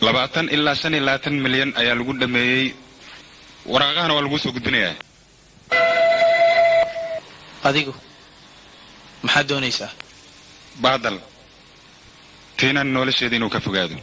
20 ilaa 25 milyan ayaa lagu dhameeyay waraaqahana waa lagu soo gudbinayaa adigu maxaad doonaysaa baadal tiinan nolosheeda inuu ka fogaado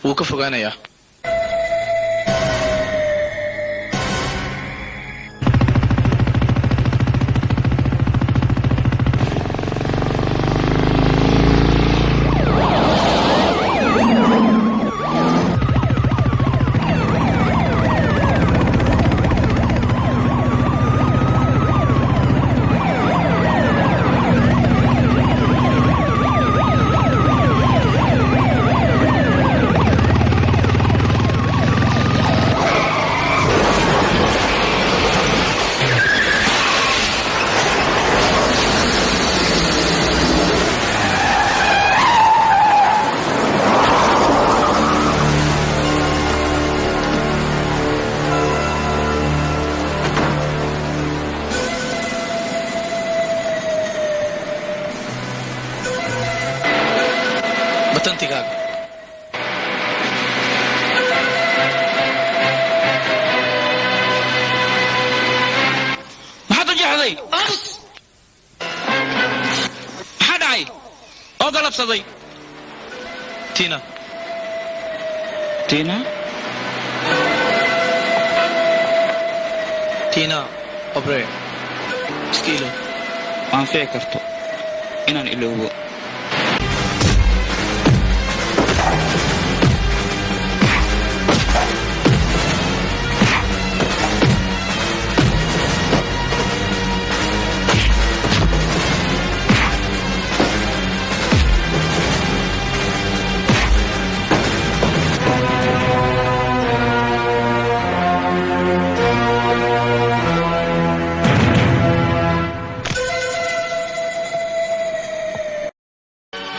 wuu ka fogaanayaa تينا أبري سكيلو aan fici karto inaan iloobo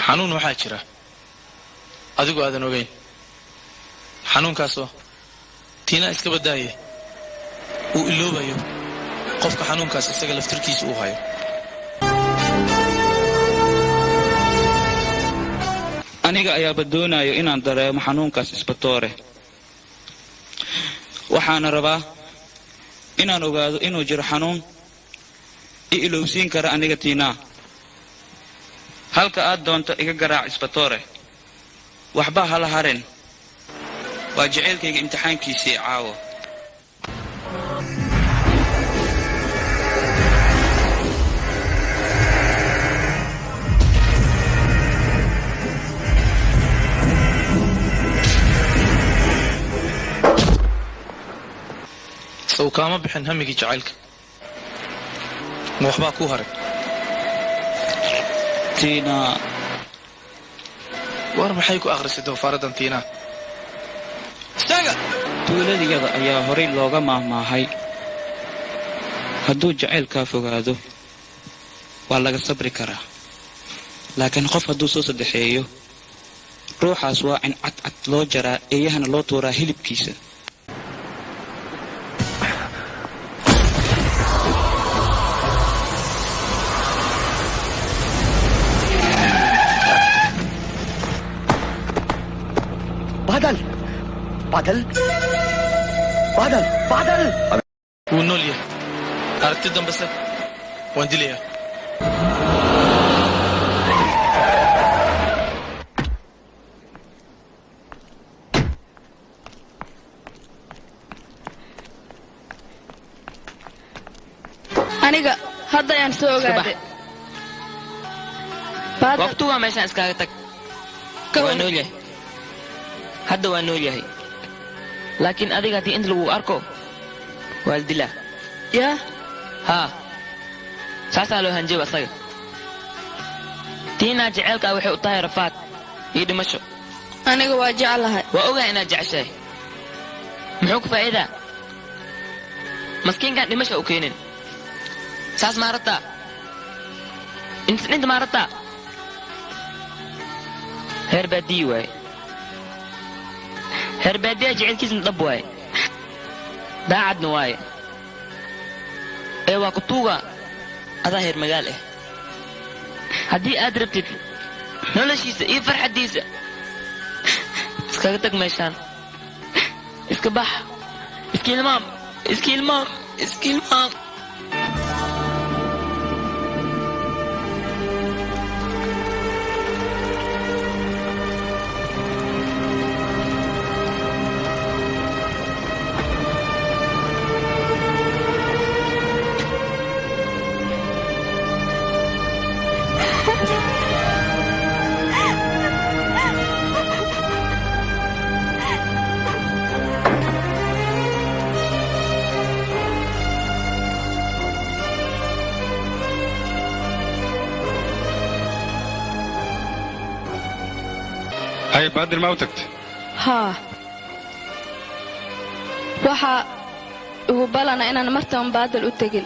xanuun waxaa jira adigu aadan ogeyn xanuunkaasoo tiina iska badaaye uu iloobayo qofka xanuunkaas isaga laftirkiisa uu hayo aniga ayaaba doonayo inaan dareemo xanuunkaas isbatoore waxaana rabaa inaan ogaado inuu jiro xanuun i ilowsiin kara aniga tiinaa halka aad doonto iga garaac isbatoore waxba hala harin waa jaceylkayga imtixaankiisii caawo sow kaama bixin hamigii jacaylka ma waxbaa kuu haray tiina war maxay ku akhrisay doofaaradan tiina istaaga tuuladiyada ayaa horay looga maahmaahay hadduu jacaylkaa fogaado waa laga sabri karaa laakiin qof hadduu soo saddexeeyo ruuxaas waa in cadcad loo jaraa eeyahana loo tuuraa hilibkiisa Badal Badal Badal Badal wuu nool yahay aragti dambese waan dilayaa aniga hadda ayaan soo ogaaday waqtigaa meeshaan iskaaga tag waa nool yahay hadda waa nool yahay laakiin adiga haddii inta lagu arko waa la dilaa yaa haa saasaa loo hanjaba asaga tiinaa jaceylkaa waxay u tahay rafaad iyo dhimasho aniga waa jeclahay waa ogahay inaad jeceshahay muxuu ku faa'iidaa maskiinkaan dhimasha u keenin saas maarataa inta maarataa heer baadiyi waaye heer baadiyaa jecelkiisna dhab waaye daacadna waaye ee waa kutuuga adaa heer magaal ah haddii aad rabtid noloshiisa iyo farxaddiisa iskaga tag meeshaan iska bax iska ilmaam iska ilmaam iska ilmaam هاي بادل ما وتكت haa waxaa ugu balana inaan martaban baadal u tegin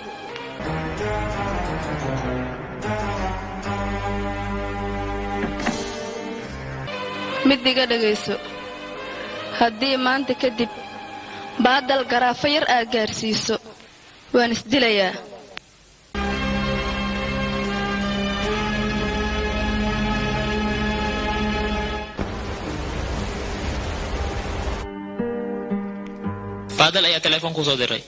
mid iga dhagayso haddii maanta kadib baadal garaafo yar aad gaarsiiso waan isdilayaa baadal ayaa telefoon ku soo diray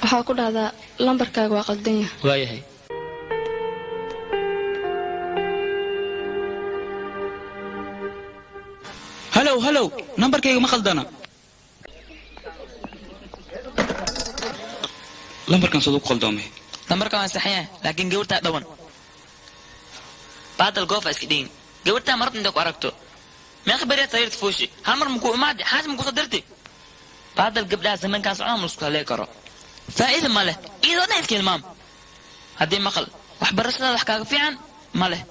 waxaa ku dhahdaa lambarkaaga waa qaldan yahay waayahay halow halow nambarkayga ma khaldana lambarkan siduu ku qaldoomay lambarka waan saxaya laakiin gabartaa dhawan baadal goofa iska dhigin gabartaa marabta inta ku aragto meeqa beriyaad sariirta fuushi hal mar makuu imaade xaas maku soo dirti baadal gabdhaha zamankaan socdaa ma isku halee karo faa'iida ma leh iyadoo dhan iska ilmaam haddii maqal waxbarashada wax kaaga fiican ma leh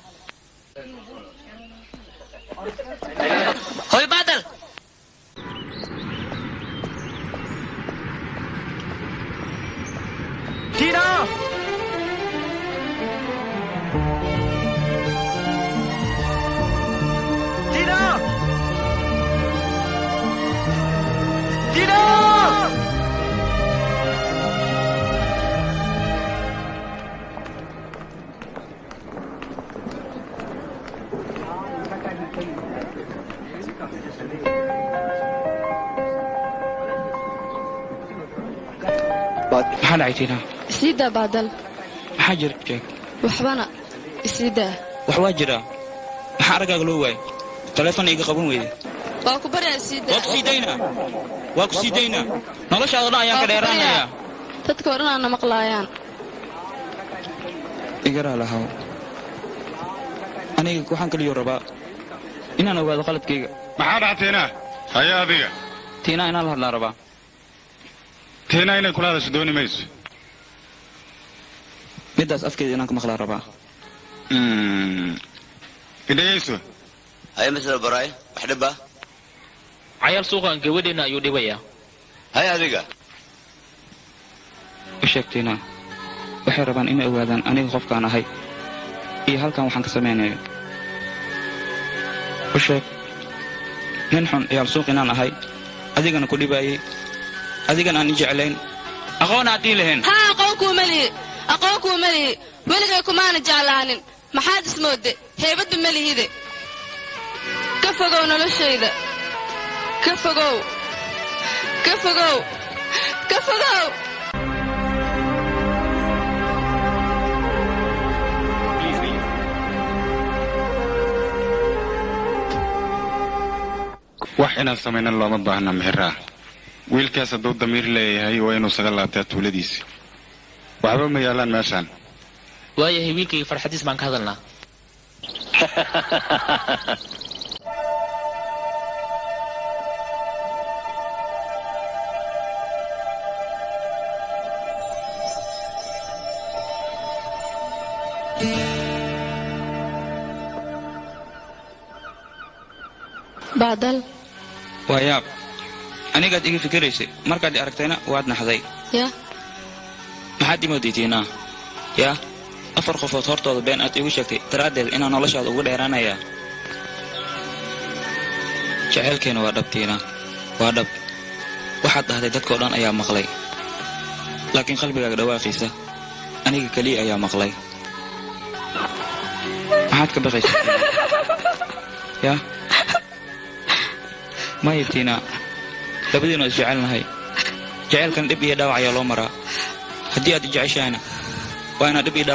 hoy baadal Tina Tina Tina maxaa dhacay tiina isii daa baadal maxaa jira jeeg waxbana isii daa wax waa jiraa maxaa araggaaga loo waayay teleefon iga qaban weyde waa ku baryaa isii waa ku sii daynaa waa ku sii daynaa noloshaada dhan ayaan ka dheeraanayaa dadka oo dhan aana maqlaayaan igaraa lahaw aniga waxaan kaliyo rabaa inaan ogaado qaladkayga maxaa dhactayna haya adiga tiinaa inaan la hadlaan rabaa tiina inay kula hadasho dooni mayso middaas afkeeda inaan ka maqlaan rabaa idhagayso هاي مثل براي وحدبها cayaal suuqan gabadheena ayuu dhibayaa هاي هذيك u sheeg tiinaa waxay rabaan inay ogaadaan aniga qofkaan ahay iyo halkan waxaan ka samaynayo u sheeg nin xun ciyaal suuq inaan ahay adigana ku dhibaayey adigan aan i jeclayn aqoon aad ii lahayn haa aqoon kuuma lihi weligay kumaana jeclaanin maxaad ismoodde heebadba ma lihide ka fogow noloshayda ka fogow ka fogow ka fogow wax inaan samaynan looma baahna meheraa wiilkaas hadduu damiir leeyahay waa inuu saga laabtaa tuuladiisi waxba ma yaalaan meeshaan waayahay wiilkayga farxadiis baan ka hadalnaa baadal waa yaab anigaad iga fikiraysay markaad i aragtayna waad naxday ya maxaad imoodday tiinaa yaa 4 qofood hortooda been aad igu sheegtay daraaddeed inaan noloshaada uga dheeraanayaa jaceylkeena waa dhab tiinaa waa dhab waxaad dhahday dadkao dhan ayaa maqlay laakiin qalbigaaga dhawaaqiisa aniga keliya ayaa maqlay maxaad ka baqaysaa يا ما يتينا لابدنا جعلنا هاي جعل كان دبي داوع يا لو مرا هدي أدي جعشانة وأنا دبي داوع